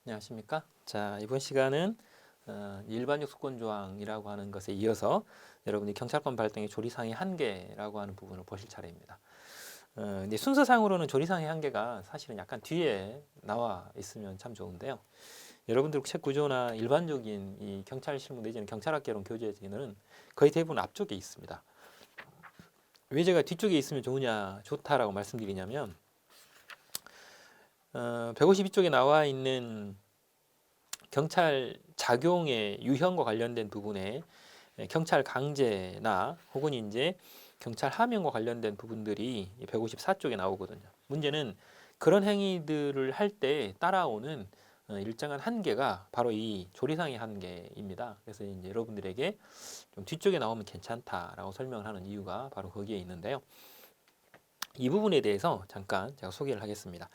안녕하십니까? 자, 이번 시간은 일반적 수권조항이라고 하는 것에 이어서 여러분이 경찰권 발동의 조리상의 한계라고 하는 부분을 보실 차례입니다. 이제 순서상으로는 조리상의 한계가 사실은 약간 뒤에 나와 있으면 참 좋은데요. 여러분들 책 구조나 일반적인 이 경찰 실무 내지는 경찰학개론 교재에는 거의 대부분 앞쪽에 있습니다. 왜 제가 뒤쪽에 있으면 좋다라고 말씀드리냐면 152쪽에 나와 있는 경찰 작용의 유형과 관련된 부분에 경찰 강제나 혹은 이제 경찰 하명과 관련된 부분들이 154쪽에 나오거든요. 문제는 그런 행위들을 할 때 따라오는 일정한 한계가 바로 이 조리상의 한계입니다. 그래서 이제 여러분들에게 좀 뒤쪽에 나오면 괜찮다라고 설명을 하는 이유가 바로 거기에 있는데요. 이 부분에 대해서 잠깐 제가 소개를 하겠습니다.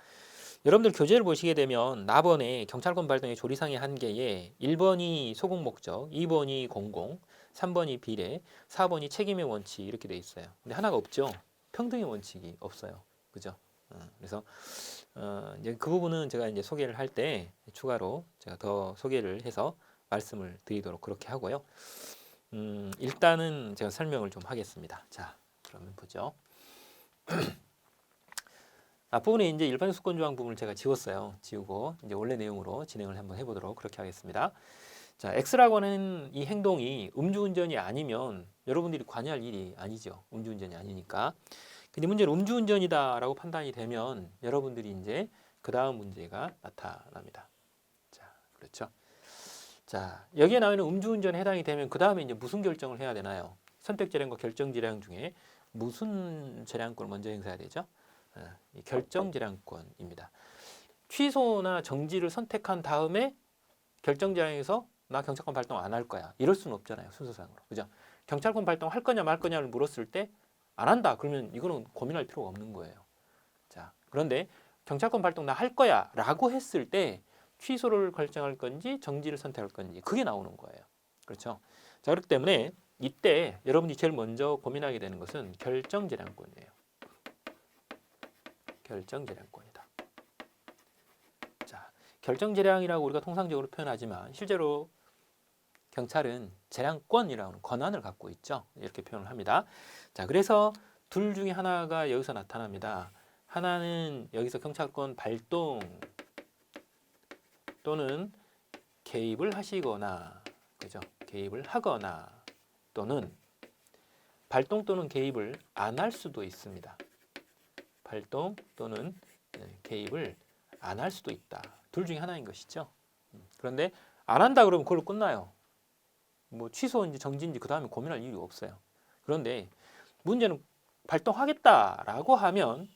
여러분들 교재를 보시게 되면 나번에 경찰권 발동의 조리상의 한계에 1번이 소공 목적, 2번이 공공, 3번이 비례, 4번이 책임의 원칙 이렇게 돼 있어요. 근데 하나가 없죠. 평등의 원칙이 없어요. 그죠? 그래서 이제 그 부분은 제가 이제 소개를 할 때 추가로 제가 더 소개를 해서 말씀을 드리도록 그렇게 하고요. 일단은 제가 설명을 좀 하겠습니다. 자, 그러면 보죠. 앞부분에 이제 일반 수권 조항 부분을 제가 지웠어요. 지우고 이제 원래 내용으로 진행을 한번 해보도록 그렇게 하겠습니다. 자, X라고 하는 이 행동이 음주운전이 아니면 여러분들이 관여할 일이 아니죠. 음주운전이 아니니까. 근데 문제는 음주운전이다라고 판단이 되면 여러분들이 이제 그 다음 문제가 나타납니다. 자, 그렇죠. 자, 여기에 나와 있는 음주운전에 해당이 되면 그 다음에 이제 무슨 결정을 해야 되나요? 선택재량과 결정재량 중에 무슨 재량권을 먼저 행사해야 되죠? 결정재량권입니다. 취소나 정지를 선택한 다음에 결정재량에서 나 경찰권 발동 안 할 거야. 이럴 수는 없잖아요. 순서상으로. 그죠? 경찰권 발동 할 거냐 말 거냐를 물었을 때 안 한다. 그러면 이거는 고민할 필요가 없는 거예요. 자, 그런데 경찰권 발동 나 할 거야 라고 했을 때 취소를 결정할 건지 정지를 선택할 건지 그게 나오는 거예요. 그렇죠? 자, 그렇기 때문에 이때 여러분이 제일 먼저 고민하게 되는 것은 결정재량권이에요. 결정재량권이다. 자, 결정재량이라고 우리가 통상적으로 표현하지만 실제로 경찰은 재량권이라는 권한을 갖고 있죠. 이렇게 표현을 합니다. 자, 그래서 둘 중에 하나가 여기서 나타납니다. 하나는 여기서 경찰권 발동 또는 개입을 하시거나, 그죠? 개입을 하거나 또는 발동 또는 개입을 안 할 수도 있습니다. 발동 또는 개입을 안 할 수도 있다. 둘 중에 하나인 것이죠. 그런데 안 한다 그러면 그걸로 끝나요. 뭐 취소인지 정지인지 그 다음에 고민할 이유 없어요. 그런데 문제는 발동하겠다라고 하면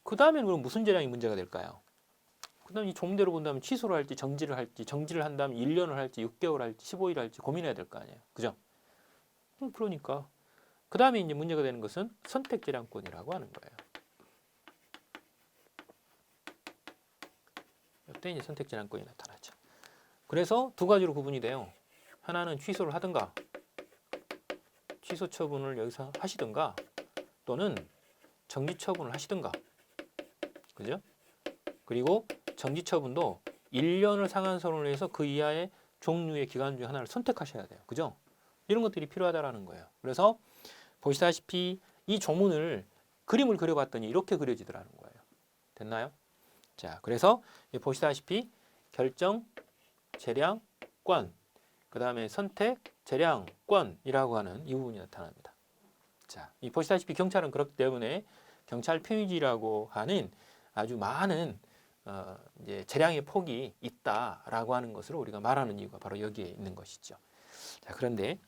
그 다음에는 그럼 무슨 재량이 문제가 될까요? 그 다음 이 종대로 본다면 취소를 할지 정지를 한다면 1년을 할지 6개월 할지 15일 할지 고민해야 될 거 아니에요. 그죠? 그러니까 그 다음에 이제 문제가 되는 것은 선택재량권이라고 하는 거예요. 이때 이제 선택재량권이 나타나죠. 그래서 두 가지로 구분이 돼요. 하나는 취소를 하든가 취소 처분을 여기서 하시든가 또는 정지 처분을 하시든가. 그죠? 그리고 정지 처분도 1년을 상한선으로 해서 그 이하의 종류의 기간 중 하나를 선택하셔야 돼요. 그죠? 이런 것들이 필요하다라는 거예요. 그래서 보시다시피 이 조문을 그림을 그려봤더니 이렇게 그려지더라는 거예요. 됐나요? 자, 그래서 보시다시피 결정, 재량권, 그 다음에 선택, 재량권이라고 하는 이 부분이 나타납니다. 자, 이 보시다시피 경찰은 그렇기 때문에 경찰 표의지라고 하는 아주 많은 이제 재량의 폭이 있다라고 하는 것으로 우리가 말하는 이유가 바로 여기에 있는 것이죠. 자, 그런데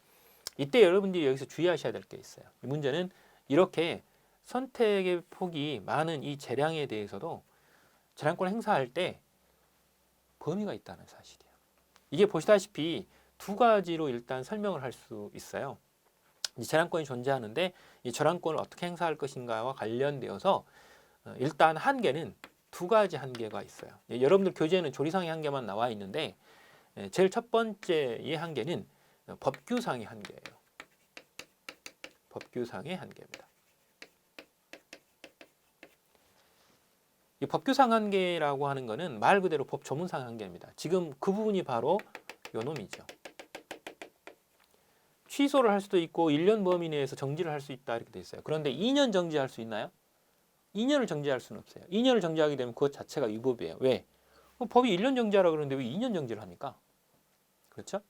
이때 여러분들이 여기서 주의하셔야 될 게 있어요. 이 문제는 이렇게 선택의 폭이 많은 이 재량에 대해서도 재량권을 행사할 때 범위가 있다는 사실이에요. 이게 보시다시피 두 가지로 일단 설명을 할 수 있어요. 이 재량권이 존재하는데 이 재량권을 어떻게 행사할 것인가와 관련되어서 일단 한계는 두 가지 한계가 있어요. 여러분들 교재에는 조리상의 한계만 나와 있는데 제일 첫 번째의 한계는 법규상의 한계예요. 법규상의 한계입니다. 이 법규상 한계라고 하는 거는 말 그대로 법 조문상 한계입니다. 지금 그 부분이 바로 요 놈이죠. 취소를 할 수도 있고 1년 범위 내에서 정지를 할 수 있다 이렇게 돼 있어요. 그런데 2년 정지할 수 있나요? 2년을 정지할 수는 없어요. 2년을 정지하게 되면 그것 자체가 위법이에요. 왜? 법이 1년 정지하라 그러는데 왜 2년 정지를 합니까? 그렇죠?